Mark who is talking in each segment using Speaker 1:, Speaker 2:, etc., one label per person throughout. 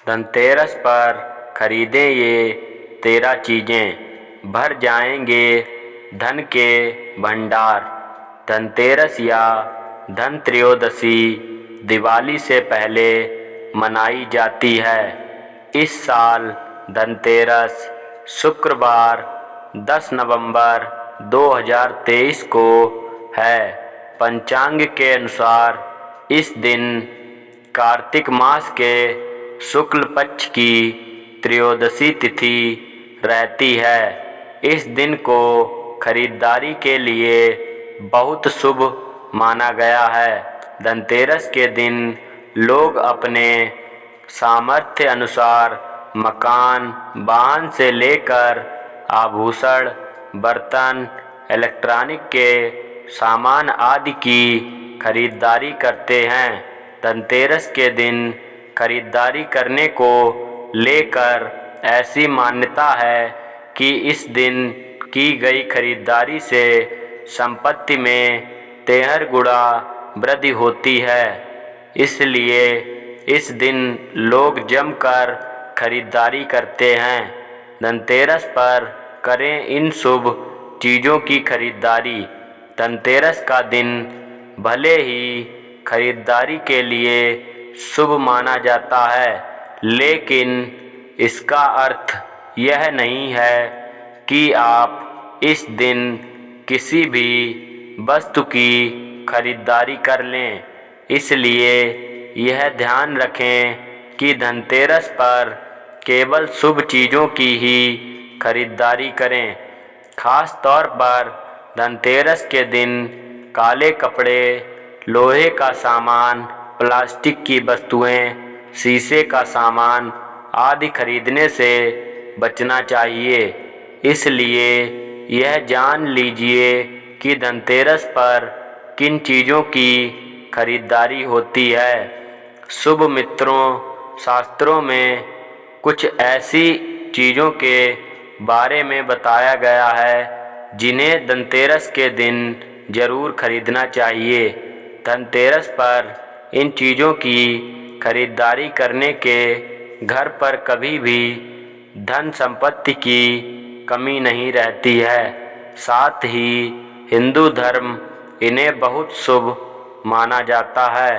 Speaker 1: धनतेरस पर खरीदें ये 13 चीजें, भर जाएंगे धन के भंडार। धनतेरस या धन त्रयोदशी दिवाली से पहले मनाई जाती है। इस साल धनतेरस शुक्रवार 10 नवंबर 2023 को है। पंचांग के अनुसार इस दिन कार्तिक मास के शुक्ल पक्ष की त्रयोदशी तिथि रहती है। इस दिन को खरीदारी के लिए बहुत शुभ माना गया है। धनतेरस के दिन लोग अपने सामर्थ्य अनुसार मकान, वाहन से लेकर आभूषण, बर्तन, इलेक्ट्रॉनिक के सामान आदि की खरीदारी करते हैं। धनतेरस के दिन खरीदारी करने को लेकर ऐसी मान्यता है कि इस दिन की गई खरीदारी से संपत्ति में 13 गुना वृद्धि होती है। इसलिए इस दिन लोग जमकर खरीदारी करते हैं। धनतेरस पर करें इन शुभ चीज़ों की खरीदारी। धनतेरस का दिन भले ही खरीदारी के लिए शुभ माना जाता है, लेकिन इसका अर्थ यह नहीं है कि आप इस दिन किसी भी वस्तु की खरीदारी कर लें। इसलिए यह ध्यान रखें कि धनतेरस पर केवल शुभ चीज़ों की ही खरीदारी करें। खास तौर पर धनतेरस के दिन काले कपड़े, लोहे का सामान, प्लास्टिक की वस्तुएं, शीशे का सामान आदि खरीदने से बचना चाहिए। इसलिए यह जान लीजिए कि धनतेरस पर किन चीज़ों की खरीदारी होती है। शुभ मित्रों, शास्त्रों में कुछ ऐसी चीज़ों के बारे में बताया गया है जिन्हें धनतेरस के दिन जरूर खरीदना चाहिए। धनतेरस पर इन चीज़ों की खरीदारी करने के घर पर कभी भी धन संपत्ति की कमी नहीं रहती है। साथ ही हिंदू धर्म इन्हें बहुत शुभ माना जाता है।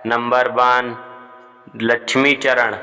Speaker 1: नंबर 1, लक्ष्मी चरण।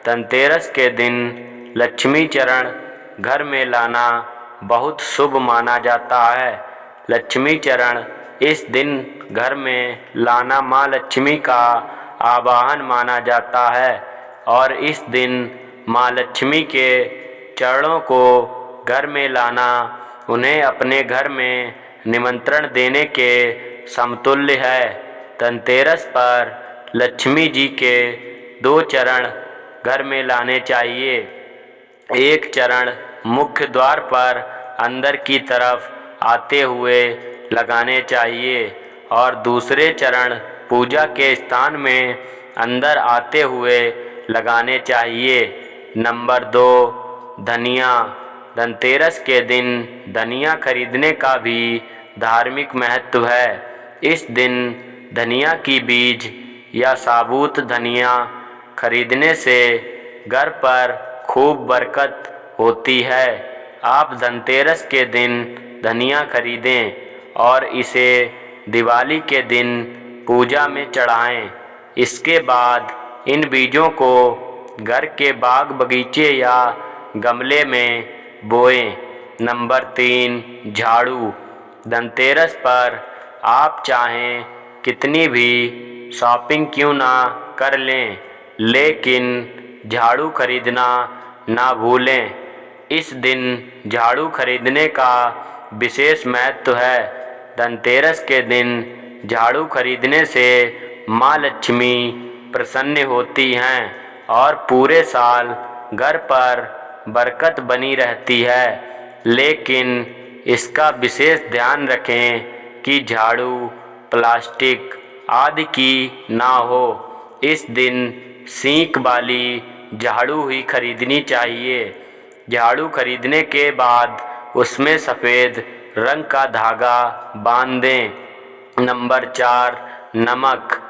Speaker 1: धनतेरस के दिन लक्ष्मी चरण घर में लाना बहुत शुभ माना जाता है। लक्ष्मी चरण इस दिन घर में लाना माँ लक्ष्मी का आवाहन माना जाता है और इस दिन माँ लक्ष्मी के चरणों को घर में लाना उन्हें अपने घर में निमंत्रण देने के समतुल्य है। धनतेरस पर लक्ष्मी जी के 2 चरण घर में लाने चाहिए। एक चरण मुख्य द्वार पर अंदर की तरफ आते हुए लगाने चाहिए और दूसरे चरण पूजा के स्थान में अंदर आते हुए लगाने चाहिए। नंबर 2, धनिया। धनतेरस के दिन धनिया खरीदने का भी धार्मिक महत्व है। इस दिन धनिया की बीज या साबुत धनिया खरीदने से घर पर खूब बरकत होती है। आप धनतेरस के दिन धनिया खरीदें और इसे दिवाली के दिन पूजा में चढ़ाएं। इसके बाद इन बीजों को घर के बाग बगीचे या गमले में बोएं। नंबर 3, झाड़ू। धनतेरस पर आप चाहें कितनी भी शॉपिंग क्यों ना कर लें, लेकिन झाड़ू खरीदना ना भूलें। इस दिन झाड़ू खरीदने का विशेष महत्व है। धनतेरस के दिन झाड़ू खरीदने से माँ लक्ष्मी प्रसन्न होती हैं और पूरे साल घर पर बरकत बनी रहती है। लेकिन इसका विशेष ध्यान रखें कि झाड़ू प्लास्टिक आदि की ना हो। इस दिन सींक वाली झाड़ू ही खरीदनी चाहिए। झाड़ू खरीदने के बाद उसमें सफ़ेद रंग का धागा बांध दें। नंबर 4, नमक।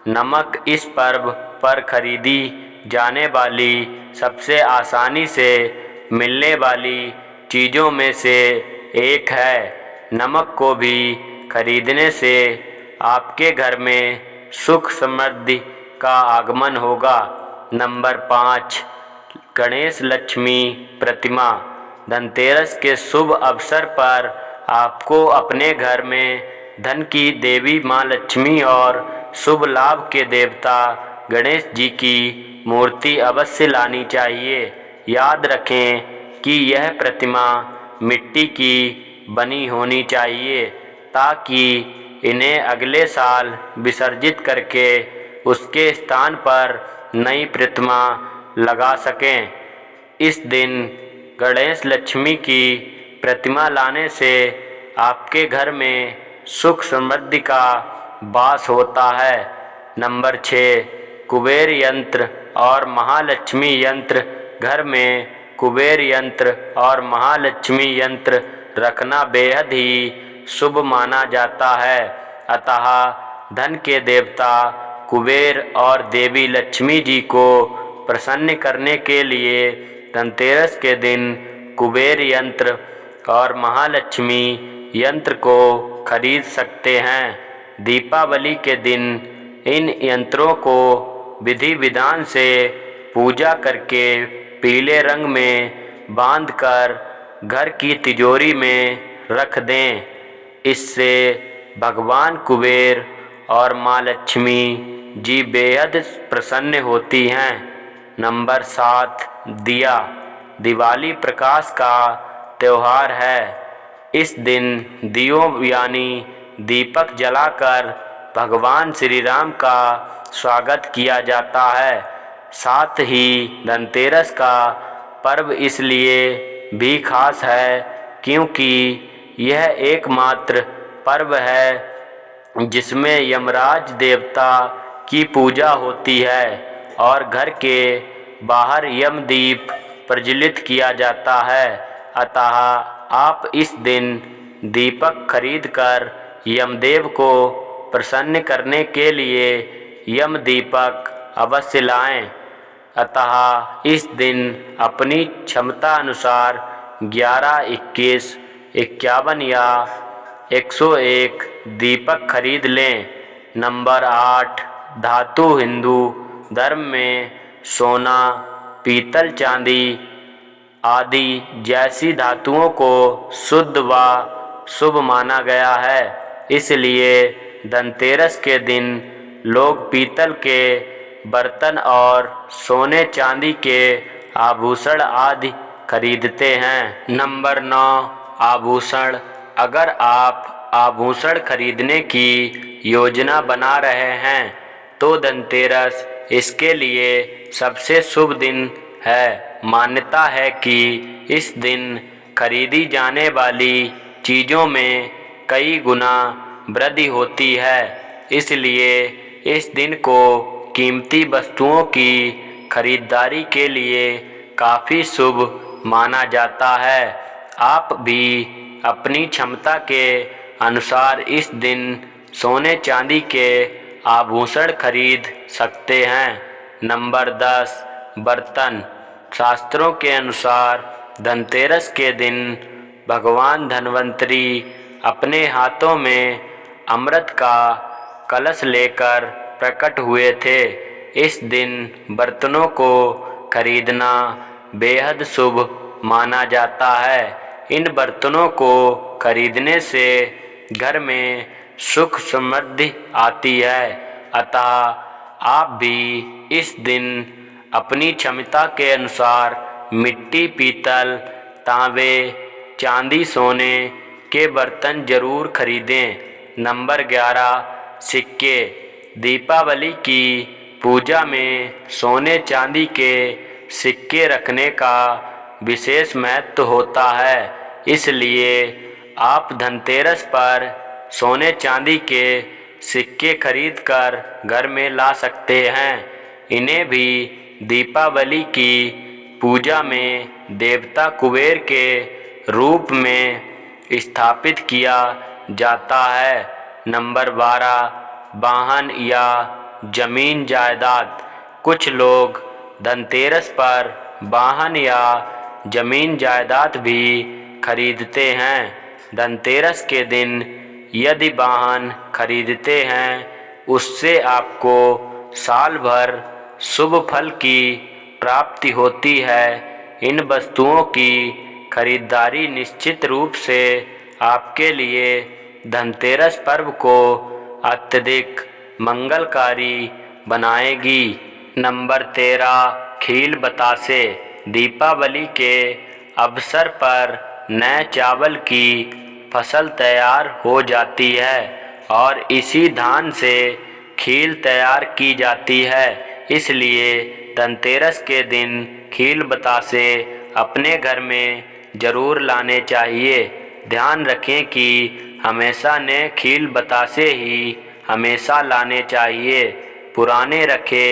Speaker 1: नमक इस पर्व पर खरीदी जाने वाली सबसे आसानी से मिलने वाली चीज़ों में से एक है। नमक को भी खरीदने से आपके घर में सुख समृद्धि का आगमन होगा। नंबर 5, गणेश लक्ष्मी प्रतिमा। धनतेरस के शुभ अवसर पर आपको अपने घर में धन की देवी माँ लक्ष्मी और शुभ लाभ के देवता गणेश जी की मूर्ति अवश्य लानी चाहिए। याद रखें कि यह प्रतिमा मिट्टी की बनी होनी चाहिए ताकि इन्हें अगले साल विसर्जित करके उसके स्थान पर नई प्रतिमा लगा सकें। इस दिन गणेश लक्ष्मी की प्रतिमा लाने से आपके घर में सुख समृद्धि का वास होता है। नंबर 6, कुबेर यंत्र और महालक्ष्मी यंत्र। घर में कुबेर यंत्र और महालक्ष्मी यंत्र रखना बेहद ही शुभ माना जाता है। अतः धन के देवता कुबेर और देवी लक्ष्मी जी को प्रसन्न करने के लिए धनतेरस के दिन कुबेर यंत्र और महालक्ष्मी यंत्र को खरीद सकते हैं। दीपावली के दिन इन यंत्रों को विधि विधान से पूजा करके पीले रंग में बांधकर घर की तिजोरी में रख दें। इससे भगवान कुबेर और माँ लक्ष्मी जी बेहद प्रसन्न होती हैं। नंबर 7, दिया। दिवाली प्रकाश का त्यौहार है। इस दिन दियों यानी दीपक जलाकर भगवान श्री राम का स्वागत किया जाता है। साथ ही धनतेरस का पर्व इसलिए भी खास है क्योंकि यह एकमात्र पर्व है जिसमें यमराज देवता की पूजा होती है और घर के बाहर यमदीप प्रज्वलित किया जाता है। अतः आप इस दिन दीपक खरीदकर यमदेव को प्रसन्न करने के लिए यम दीपक अवश्य लाएं। अतः इस दिन अपनी क्षमता अनुसार 11, 21, 51 या 101 दीपक खरीद लें। नंबर 8, धातु। हिंदू धर्म में सोना, पीतल, चांदी आदि जैसी धातुओं को शुद्ध व शुभ माना गया है। इसलिए धनतेरस के दिन लोग पीतल के बर्तन और सोने चांदी के आभूषण आदि खरीदते हैं। नंबर 9, आभूषण। अगर आप आभूषण खरीदने की योजना बना रहे हैं तो धनतेरस इसके लिए सबसे शुभ दिन है। मान्यता है कि इस दिन खरीदी जाने वाली चीज़ों में कई गुना वृद्धि होती है। इसलिए इस दिन को कीमती वस्तुओं की खरीदारी के लिए काफ़ी शुभ माना जाता है। आप भी अपनी क्षमता के अनुसार इस दिन सोने चांदी के आभूषण खरीद सकते हैं। नंबर 10, बर्तन। शास्त्रों के अनुसार धनतेरस के दिन भगवान धन्वंतरी अपने हाथों में अमृत का कलश लेकर प्रकट हुए थे। इस दिन बर्तनों को खरीदना बेहद शुभ माना जाता है। इन बर्तनों को खरीदने से घर में सुख समृद्धि आती है। अतः आप भी इस दिन अपनी क्षमता के अनुसार मिट्टी, पीतल, तांबे, चांदी, सोने के बर्तन जरूर खरीदें। नंबर 11, सिक्के। दीपावली की पूजा में सोने चांदी के सिक्के रखने का विशेष महत्व होता है। इसलिए आप धनतेरस पर सोने चांदी के सिक्के खरीदकर घर में ला सकते हैं। इन्हें भी दीपावली की पूजा में देवता कुबेर के रूप में स्थापित किया जाता है। नंबर 12, वाहन या जमीन जायदाद। कुछ लोग धनतेरस पर वाहन या जमीन जायदाद भी खरीदते हैं। धनतेरस के दिन यदि वाहन खरीदते हैं, उससे आपको साल भर शुभ फल की प्राप्ति होती है। इन वस्तुओं की खरीदारी निश्चित रूप से आपके लिए धनतेरस पर्व को अत्यधिक मंगलकारी बनाएगी। नंबर 13, खील बतासे। दीपावली के अवसर पर नए चावल की फसल तैयार हो जाती है और इसी धान से खील तैयार की जाती है। इसलिए धनतेरस के दिन खील बतासे अपने घर में ज़रूर लाने चाहिए। ध्यान रखें कि हमेशा नए खील बतासे ही हमेशा लाने चाहिए। पुराने रखे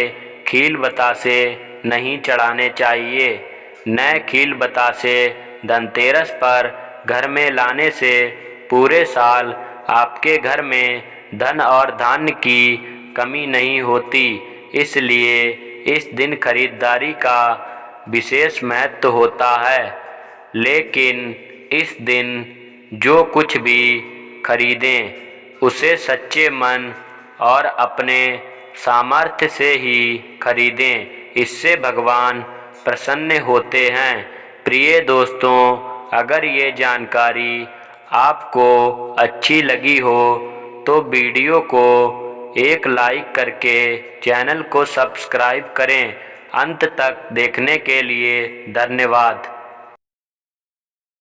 Speaker 1: खील बतासे नहीं चढ़ाने चाहिए। नए खील बतासे धनतेरस पर घर में लाने से पूरे साल आपके घर में धन और धान्य की कमी नहीं होती। इसलिए इस दिन खरीदारी का विशेष महत्व होता है। लेकिन इस दिन जो कुछ भी खरीदें उसे सच्चे मन और अपने सामर्थ्य से ही खरीदें। इससे भगवान प्रसन्न होते हैं। प्रिय दोस्तों, अगर ये जानकारी आपको अच्छी लगी हो तो वीडियो को एक लाइक करके चैनल को सब्सक्राइब करें। अंत तक देखने के लिए धन्यवाद।